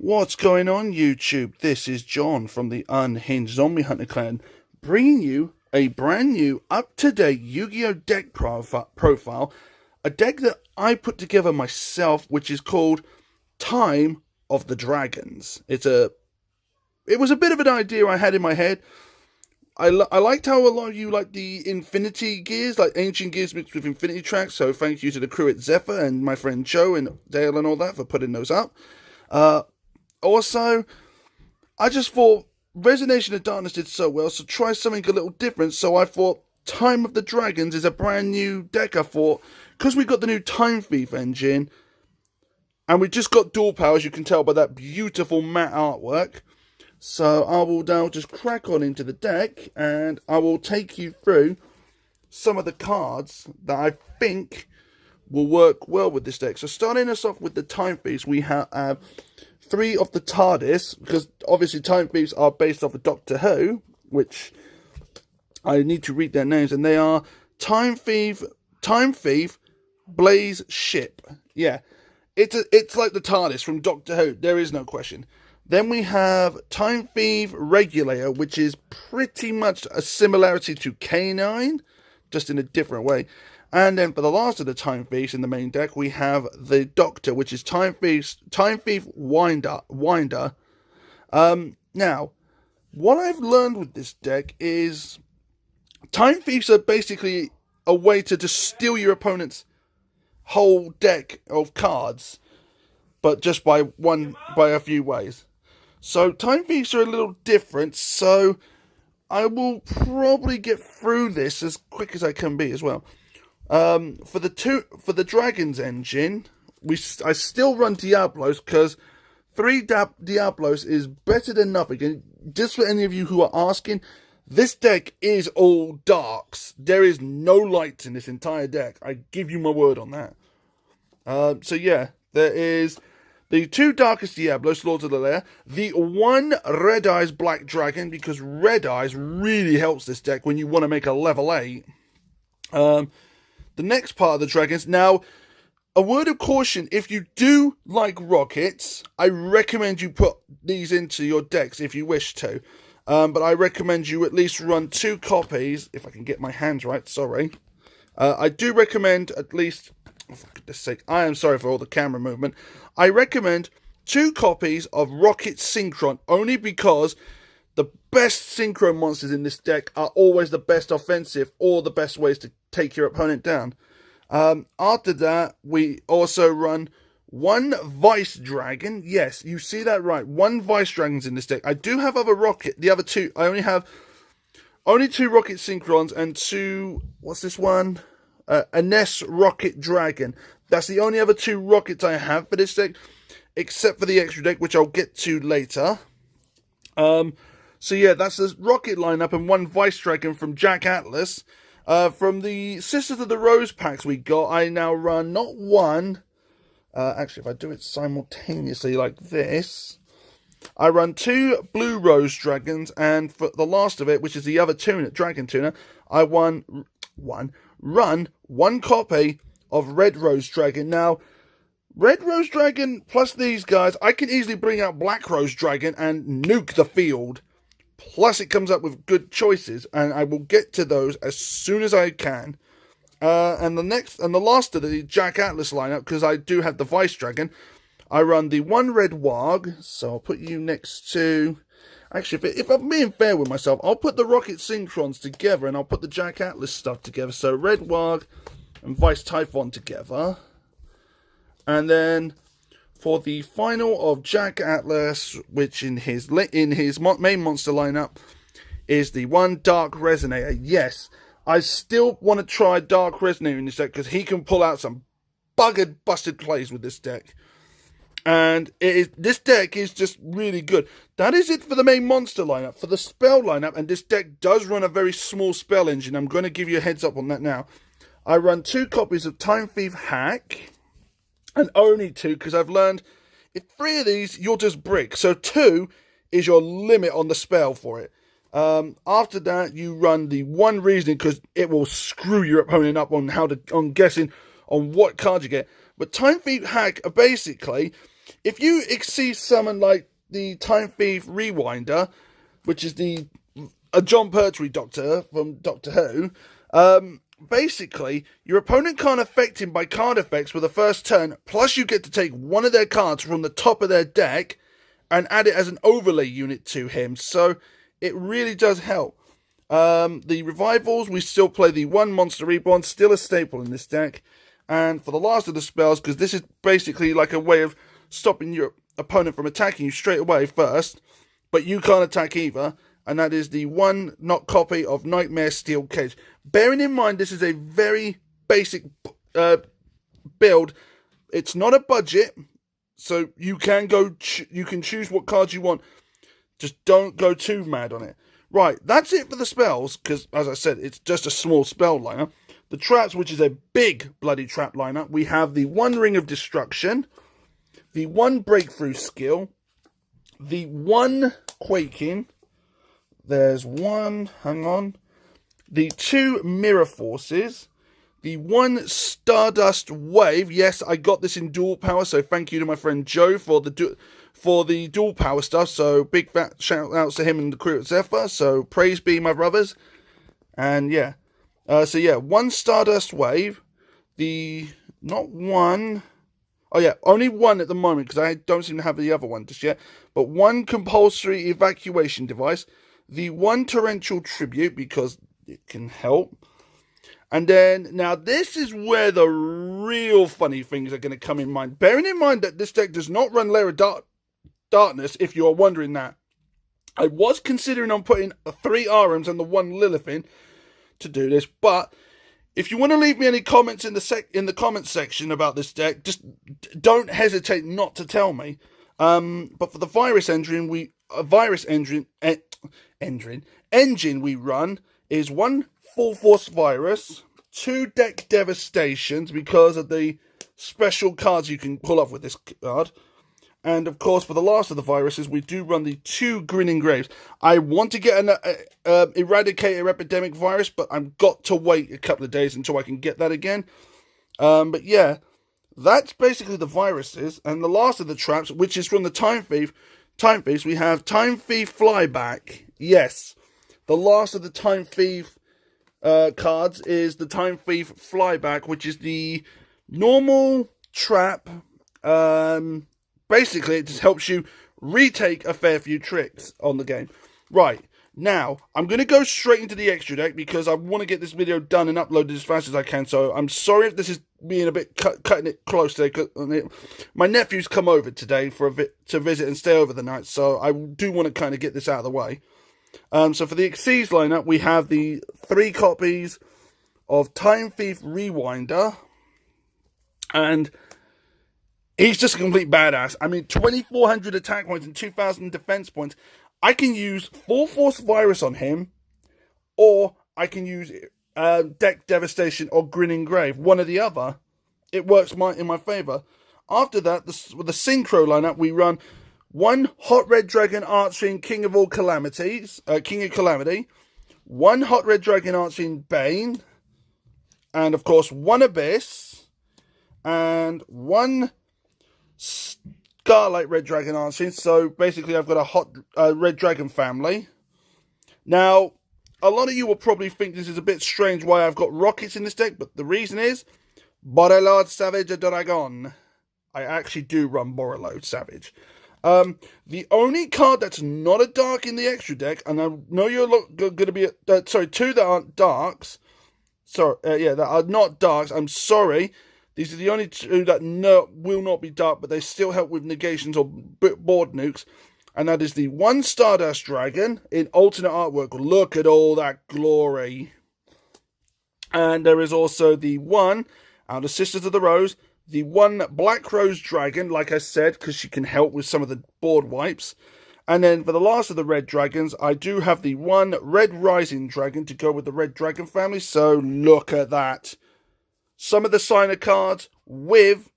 What's going on, YouTube? This is John from the Unhinged Zombie Hunter Clan, bringing you a brand new, up-to-date Yu-Gi-Oh! Deck profile, a deck that I put together myself, which is called Time of the Dragons. It was a bit of an idea I had in my head. I liked how a lot of you like the Infinity gears, like Ancient gears mixed with Infinity tracks, so thank you to the crew at Zephyr and my friend Joe and Dale and all that for putting those up. Also, I just thought Resonation of Darkness did so well, so try something a little different. So I thought Time of the Dragons is a brand new deck. I thought, because we got the new Time Thief engine, and we just got dual power, as you can tell by that beautiful matte artwork. So I will now just crack on into the deck, and I will take you through some of the cards that I think will work well with this deck. So starting us off with the Time Thieves, we have 3 of the TARDIS, because obviously Time Thieves are based off of Doctor Who, which I need to read their names, and they are Time Thief, Blaze Ship. Yeah, it's like the TARDIS from Doctor Who, there is no question. Then we have Time Thief Regulator, which is pretty much a similarity to K9, just in a different way. And then for the last of the Time Thieves in the main deck, we have the Doctor, which is Time Thief Winder. Now, what I've learned with this deck is Time Thieves are basically a way to just steal your opponent's whole deck of cards, but just by a few ways. So Time Thieves are a little different, so I will probably get through this as quick as I can be as well. For the Dragons engine, I still run Diablos, because 3 Diablos is better than nothing. And just for any of you who are asking, this deck is all darks. There is no lights in this entire deck. I give you my word on that. So yeah, there is the 2 Darkest Diablos, Lords of the Lair, the 1 Red Eyes Black Dragon, because Red Eyes really helps this deck when you want to make a level 8. The next part of the Dragons. Now, a word of caution, if you do like rockets, I recommend you put these into your decks if you wish to. But I recommend you at least run 2 copies, if I can get my hands right, sorry. I do recommend at least, oh, for goodness sake, I am sorry for all the camera movement. I recommend 2 copies of Rocket Synchron, only because the best synchro monsters in this deck are always the best offensive or the best ways to take your opponent down. After that, we also run 1 Vice Dragon. Yes, you see that right. 1 Vice Dragons in this deck. I do have the other 2. I only have 2 Rocket Synchrons and 2, what's this one? A Ness Rocket Dragon. That's the only other 2 rockets I have for this deck, except for the extra deck, which I'll get to later. So yeah, that's the rocket lineup, and 1 Vice Dragon from Jack Atlas. From the Sisters of the Rose packs we got, I now run not 1. Actually, if I do it simultaneously like this, I run 2 Blue Rose Dragons, and for the last of it, which is the other Dragon Tuner, I run 1 copy of Red Rose Dragon. Now, Red Rose Dragon plus these guys, I can easily bring out Black Rose Dragon and nuke the field. Plus, it comes up with good choices, and I will get to those as soon as I can. And the last of the Jack Atlas lineup, because I do have the Vice Dragon, I run the 1 Red Warg, so I'll put you next to... Actually, if I'm being fair with myself, I'll put the Rocket Synchrons together, and I'll put the Jack Atlas stuff together. So Red Warg and Vice Typhon together. And then for the final of Jack Atlas, which in his main monster lineup is the 1 Dark Resonator. Yes, I still want to try Dark Resonator in this deck, because he can pull out some buggered, busted plays with this deck. And this deck is just really good. That is it for the main monster lineup. For the spell lineup, and this deck does run a very small spell engine, I'm going to give you a heads up on that now. I run 2 copies of Time Thief Hack, and only 2, because I've learned if 3 of these, you'll just brick. So 2 is your limit on the spell for it. After that, you run the 1 Reasoning, because it will screw your opponent up on guessing on what card you get. But Time Thief Hack, basically, if you see someone like the Time Thief Rewinder, which is a John Pertwee Doctor from Doctor Who, basically, your opponent can't affect him by card effects with the first turn, plus you get to take one of their cards from the top of their deck and add it as an overlay unit to him, so it really does help. The revivals, we still play the one Monster Reborn, still a staple in this deck. And for the last of the spells, because this is basically like a way of stopping your opponent from attacking you straight away first, but you can't attack either, and that is the one not copy of Nightmare Steel Cage. Bearing in mind this is a very basic build, it's not a budget, so you can you can choose what cards you want, just don't go too mad on it. Right, that's it for the spells, because as I said, it's just a small spell lineup. The traps, which is a big bloody trap lineup, we have the one Ring of Destruction, the one Breakthrough Skill, the one Quaking, there's one, hang on, the two Mirror Forces, the one Stardust Wave. Yes, I got this in dual power, so thank you to my friend Joe for the dual power stuff. So big fat shout outs to him and the crew at Zephyr. So praise be, my brothers. And yeah, one Stardust Wave, only one at the moment because I don't seem to have the other one just yet. But one Compulsory Evacuation Device, the one Torrential Tribute because it can help. And then, now this is where the real funny things are going to come in mind. Bearing in mind that this deck does not run Lair of Darkness, if you are wondering that. I was considering on putting 3 Arams and the 1 Lilithin to do this, but if you want to leave me any comments in the comments section about this deck, just don't hesitate not to tell me. But for the virus engine we run is 1 Full Force Virus, 2 Deck Devastations because of the special cards you can pull off with this card. And of course, for the last of the viruses, we do run the 2 Grinning Graves. I want to get an Eradicator Epidemic Virus, but I've got to wait a couple of days until I can get that again. But yeah, that's basically the viruses. And the last of the traps, which is from the Time Thieves, we have Time Thief Flyback. Yes, the last of the Time Thief cards is the Time Thief Flyback, which is the normal trap. Basically, it just helps you retake a fair few tricks on the game. Right, now, I'm going to go straight into the extra deck because I want to get this video done and uploaded as fast as I can. So I'm sorry if this is being a bit cutting it close today. My nephew's come over today to visit and stay over the night. So I do want to kind of get this out of the way. So for the Xyz lineup, we have the 3 copies of Time Thief Rewinder. And he's just a complete badass. I mean, 2,400 attack points and 2,000 defense points. I can use Full Force Virus on him, or I can use Deck Devastation or Grinning Grave. One or the other. It works in my favour. After that, with the Synchro lineup, we run 1 Hot Red Dragon Archfiend King of Calamity, 1 Hot Red Dragon Archfiend Bane, and of course 1 Abyss, and 1 Scarlight Red Dragon Archfiend. So basically I've got a hot Red Dragon family. Now, a lot of you will probably think this is a bit strange why I've got rockets in this deck, but the reason is Borreload Savage Dragon. I actually do run Borreload Savage. The only card that's not a dark in the extra deck, and I know you're going to be, 2 that aren't darks. Sorry, that are not darks. I'm sorry. These are the only 2 that will not be dark, but they still help with negations or board nukes. And that is the 1 Stardust Dragon in alternate artwork. Look at all that glory. And there is also the 1 out of Sisters of the Rose. The 1 Black Rose Dragon, like I said, because she can help with some of the board wipes. And then for the last of the Red Dragons, I do have the 1 Red Rising Dragon to go with the Red Dragon family. So look at that. Some of the signer cards with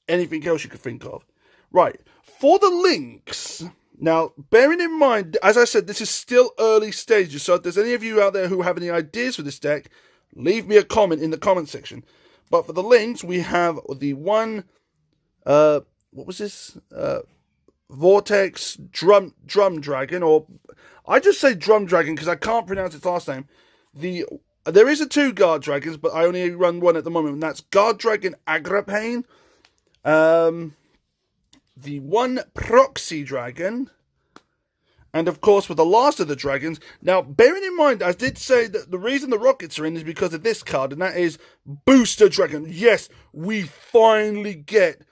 anything else you could think of. Right, for the links, now bearing in mind, as I said, this is still early stages, so if there's any of you out there who have any ideas for this deck, leave me a comment in the comment section. But for the links, we have the 1 what was this? Vortex Drum Dragon, or I just say Drum Dragon because I can't pronounce its last name. There is a 2 Guard Dragons, but I only run 1 at the moment, and that's Guard Dragon Agrapane, the 1 Proxy Dragon, and of course with the last of the dragons. Now, bearing in mind, I did say that the reason the rockets are in is because of this card, and that is Booster Dragon. Yes, we finally get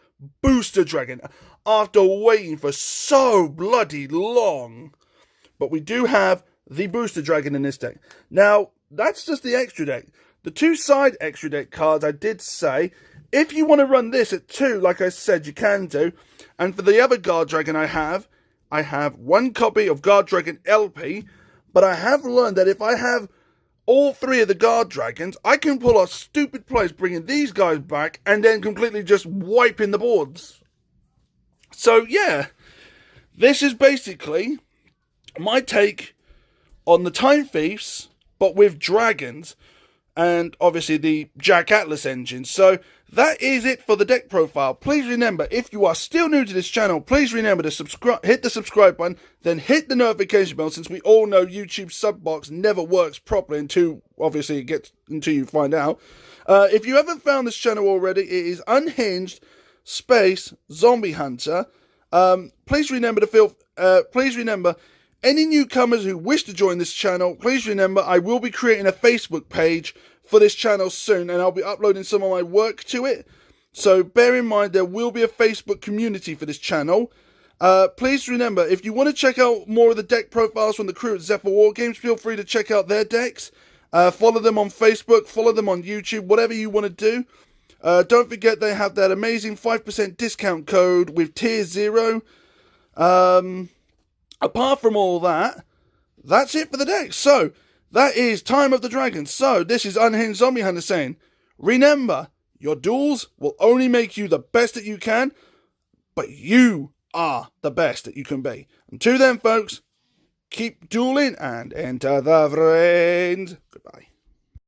Booster Dragon after waiting for so bloody long. But we do have the Booster Dragon in this deck. Now, that's just the extra deck. The 2 side extra deck cards, I did say, if you want to run this at 2, like I said, you can do. And for the other Guard Dragon I have 1 copy of Guard Dragon LP, but I have learned that if I have all 3 of the Guard Dragons, I can pull off stupid plays bringing these guys back and then completely just wiping the boards. So yeah, this is basically my take on the Time Thieves, but with dragons, and obviously the Jack Atlas engine. So that is it for the deck profile. Please remember, if you are still new to this channel, please remember to hit the subscribe button, then hit the notification bell, since we all know YouTube sub box never works properly until you find out. If you haven't found this channel already, it is Unhinged space Zombie Hunter. Please remember any newcomers who wish to join this channel, please remember I will be creating a Facebook page for this channel soon, and I'll be uploading some of my work to it. So bear in mind there will be a Facebook community for this channel. Please remember, if you want to check out more of the deck profiles from the crew at Zephyr Wargames, feel free to check out their decks. Follow them on Facebook, follow them on YouTube, whatever you want to do. Don't forget they have that amazing 5% discount code with Tier 0. Apart from all that, that's it for the deck. So, that is Time of the Dragon. So, this is Unhinged Zombie Hunter saying, remember, your duels will only make you the best that you can, but you are the best that you can be. Until then, folks, keep dueling and enter the brains. Goodbye.